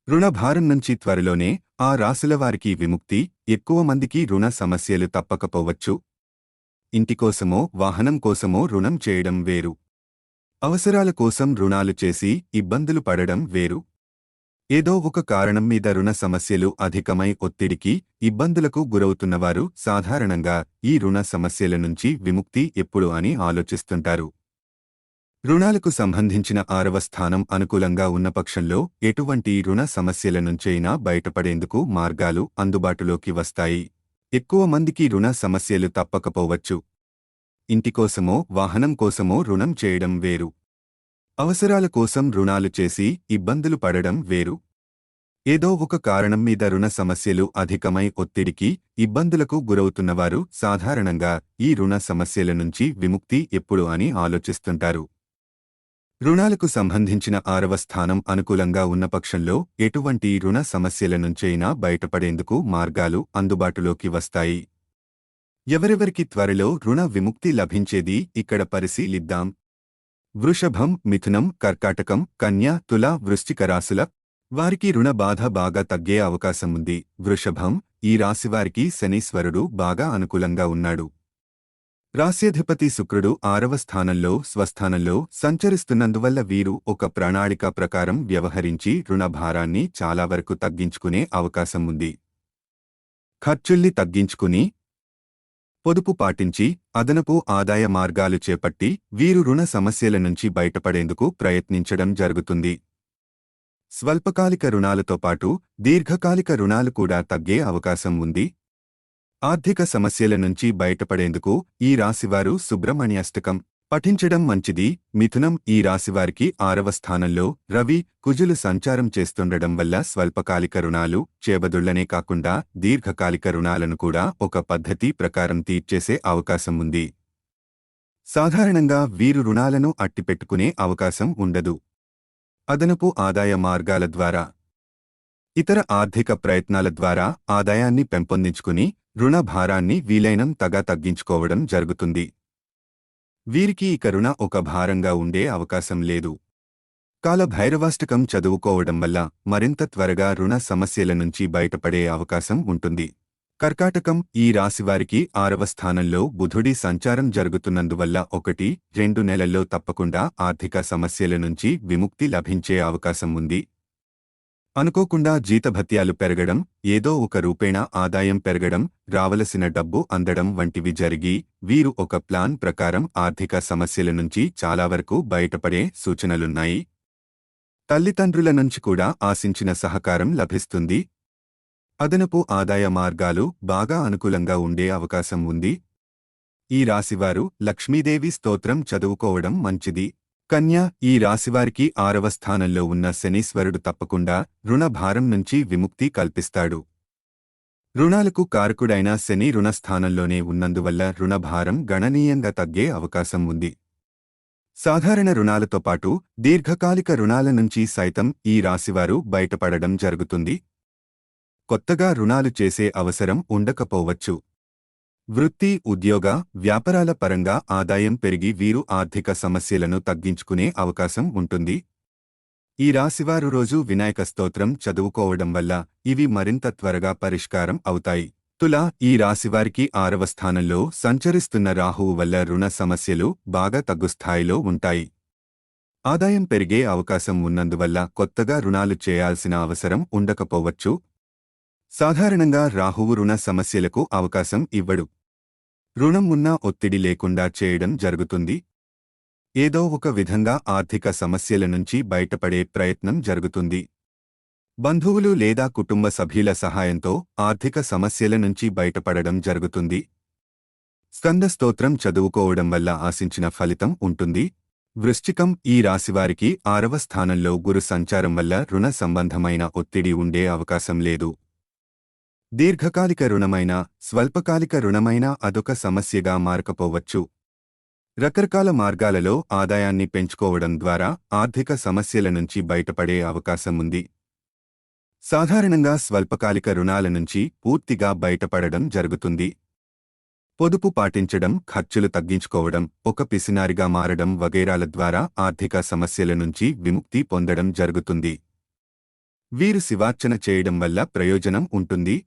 రుణభారం నుంచి త్వరలోనే ఆ రాశులవారికి విముక్తి. ఎక్కువ మందికి రుణ సమస్యలు తప్పకపోవచ్చు. ఇంటికోసమో వాహనం కోసమో రుణం చేయడం వేరు. అవసరాల కోసం రుణాలు చేసి ఇబ్బందులు పడడం వేరు. ఏదో ఒక కారణం మీద రుణ సమస్యలు అధికమై ఒత్తిడికి, ఇబ్బందులకు గురవుతున్నవారు సాధారణంగా ఈ రుణ సమస్యల నుంచి విముక్తి ఎప్పుడు అని ఆలోచిస్తుంటారు. రుణాలకు సంబంధించిన 6వ స్థానం అనుకూలంగా ఉన్న పక్షంలో ఎటువంటి రుణ సమస్యల నుంచైనా బయటపడేందుకు మార్గాలు అందుబాటులోకి వస్తాయి. ఎక్కువ మందికి రుణ సమస్యలు తప్పకపోవచ్చు. ఇంటికోసమో వాహనం కోసమో రుణం చేయడం వేరు. అవసరాల కోసం రుణాలు చేసి ఇబ్బందులు పడడం వేరు. ఏదో ఒక కారణం మీద రుణ సమస్యలు అధికమై ఒత్తిడికి, ఇబ్బందులకు గురవుతున్నవారు సాధారణంగా ఈ రుణ సమస్యల నుంచి విముక్తి ఎప్పుడు అని ఆలోచిస్తుంటారు. రుణాలకు సంబంధించిన 6వ స్థానం అనుకూలంగా ఉన్న పక్షంలో ఎటువంటి రుణ సమస్యల నుంచైనా బయటపడేందుకు మార్గాలు అందుబాటులోకి వస్తాయి. ఎవరెవరికి త్వరలో రుణ విముక్తి లభించేది ఇక్కడ పరిశీలిద్దాం. వృషభం, మిథునం, కర్కాటకం, కన్య, తుల, వృశ్చిక రాశుల వారికి రుణ బాధ బాగా తగ్గే అవకాశం ఉంది. వృషభం, ఈ రాశివారికి శనీశ్వరుడు బాగా అనుకూలంగా ఉన్నాడు. రాశ్యాధిపతి శుక్రుడు 6వ స్థానంలో స్వస్థానంలో సంచరిస్తున్నందువల్ల వీరు ఒక ప్రణాళిక ప్రకారం వ్యవహరించి రుణ భారాన్ని చాలా వరకు తగ్గించుకునే అవకాశం ఉంది. ఖర్చుల్ని తగ్గించుకుని పొదుపు పాటించి అదనపు ఆదాయ మార్గాలు చేపట్టి వీరు రుణ సమస్యల నుంచి బయటపడేందుకు ప్రయత్నించడం జరుగుతుంది. స్వల్పకాలిక రుణాలతో పాటు దీర్ఘకాలిక రుణాలు కూడా తగ్గే అవకాశం ఉంది. ఆర్థిక సమస్యల నుంచి బయటపడేందుకు ఈ రాశివారు సుబ్రహ్మణ్యాష్టకం పఠించడం మంచిది. మిథునం, ఈ రాశివారికి 6వ స్థానంలో రవి, కుజులు సంచారం చేస్తుండడం వల్ల స్వల్పకాలిక రుణాలు చేబదుళ్లనే కాకుండా దీర్ఘకాలిక రుణాలను కూడా ఒక పద్ధతి ప్రకారం తీర్చేసే అవకాశం ఉంది. సాధారణంగా వీరు రుణాలను అట్టిపెట్టుకునే అవకాశం ఉండదు. అదనపు ఆదాయ మార్గాల ద్వారా, ఇతర ఆర్థిక ప్రయత్నాల ద్వారా ఆదాయాన్ని పెంపొందించుకుని రుణ భారాన్ని వీలైనంతగా తగ్గించుకోవడం జరుగుతుంది. వీరికి ఇక రుణ ఒక భారంగా ఉండే అవకాశం లేదు. కాలభైరవాష్టకం చదువుకోవడం వల్ల మరింత త్వరగా రుణ సమస్యల నుంచి బయటపడే అవకాశం ఉంటుంది. కర్కాటకం, ఈ రాశివారికి 6వ స్థానంలో బుధుడి సంచారం జరుగుతున్నందువల్ల 1-2 నెలల్లో తప్పకుండా ఆర్థిక సమస్యల నుంచి విముక్తి లభించే అవకాశం ఉంది. అనుకోకుండా జీతభత్యాలు పెరగడం, ఏదో ఒక రూపేణా ఆదాయం పెరగడం, రావలసిన డబ్బు అందడం వంటివి జరిగి వీరు ఒక ప్లాన్ ప్రకారం ఆర్థిక సమస్యల నుంచి చాలా వరకు బయటపడే సూచనలున్నాయి. తల్లిదండ్రుల నుంచి కూడా ఆశించిన సహకారం లభిస్తుంది. అదనపు ఆదాయ మార్గాలు బాగా అనుకూలంగా ఉండే అవకాశం ఉంది. ఈ రాశివారు లక్ష్మీదేవి స్తోత్రం చదువుకోవడం మంచిది. కన్య, ఈ రాశివారికి 6వ స్థానంలో ఉన్న శనీశ్వరుడు తప్పకుండా రుణ భారం నుంచి విముక్తి కల్పిస్తాడు. రుణాలకు కారకుడైన శని రుణస్థానంలోనే ఉన్నందువల్ల రుణభారం గణనీయంగా తగ్గే అవకాశం ఉంది. సాధారణ రుణాలతో పాటు దీర్ఘకాలిక రుణాల నుంచి సైతం ఈ రాశివారు బయటపడడం జరుగుతుంది. కొత్తగా రుణాలు చేసే అవసరం ఉండకపోవచ్చు. వృత్తి, ఉద్యోగ, వ్యాపారాల పరంగా ఆదాయం పెరిగి వీరు ఆర్థిక సమస్యలను తగ్గించుకునే అవకాశం ఉంటుంది. ఈ రాశివారు రోజూ వినాయక స్తోత్రం చదువుకోవడం వల్ల ఇవి మరింత త్వరగా పరిష్కారం అవుతాయి. తుల, ఈ రాశివారికి 6వ స్థానంలో సంచరిస్తున్న రాహువు వల్ల రుణ సమస్యలు బాగా తగ్గు స్థాయిలో ఉంటాయి. ఆదాయం పెరిగే అవకాశం ఉన్నందువల్ల కొత్తగా రుణాలు చేయాల్సిన అవసరం ఉండకపోవచ్చు. సాధారణంగా రాహువు రుణ సమస్యలకు అవకాశం ఇవ్వడు. రుణం ఉన్నా ఒత్తిడి లేకుండా చేయడం జరుగుతుంది. ఏదో ఒక విధంగా ఆర్థిక సమస్యల నుంచి బయటపడే ప్రయత్నం జరుగుతుంది. బంధువులు లేదా కుటుంబ సభ్యుల సహాయంతో ఆర్థిక సమస్యల నుంచి బయటపడడం జరుగుతుంది. స్కంద స్తోత్రం చదువుకోవడం వల్ల ఆశించిన ఫలితం ఉంటుంది. వృశ్చికం, ఈ రాశివారికి 6వ స్థానంలో గురు సంచారం వల్ల రుణ సంబంధమైన ఒత్తిడి ఉండే అవకాశం లేదు. దీర్ఘకాలిక రుణమైన, స్వల్పకాలిక రుణమైన అదొక సమస్యగా మారకపోవచ్చు. రకరకాల మార్గాలలో ఆదాయాన్ని పెంచుకోవడం ద్వారా ఆర్థిక సమస్యల నుంచి బయటపడే అవకాశం ఉంది. సాధారణంగా స్వల్పకాలిక రుణాల నుంచి పూర్తిగా బయటపడడం జరుగుతుంది. పొదుపు పాటించడం, ఖర్చులు తగ్గించుకోవడం, ఒక పిసినారిగా మారడం వగైరాల ద్వారా ఆర్థిక సమస్యల నుంచి విముక్తి పొందడం జరుగుతుంది. వీరు శివార్చన చేయడం వల్ల ప్రయోజనం ఉంటుంది.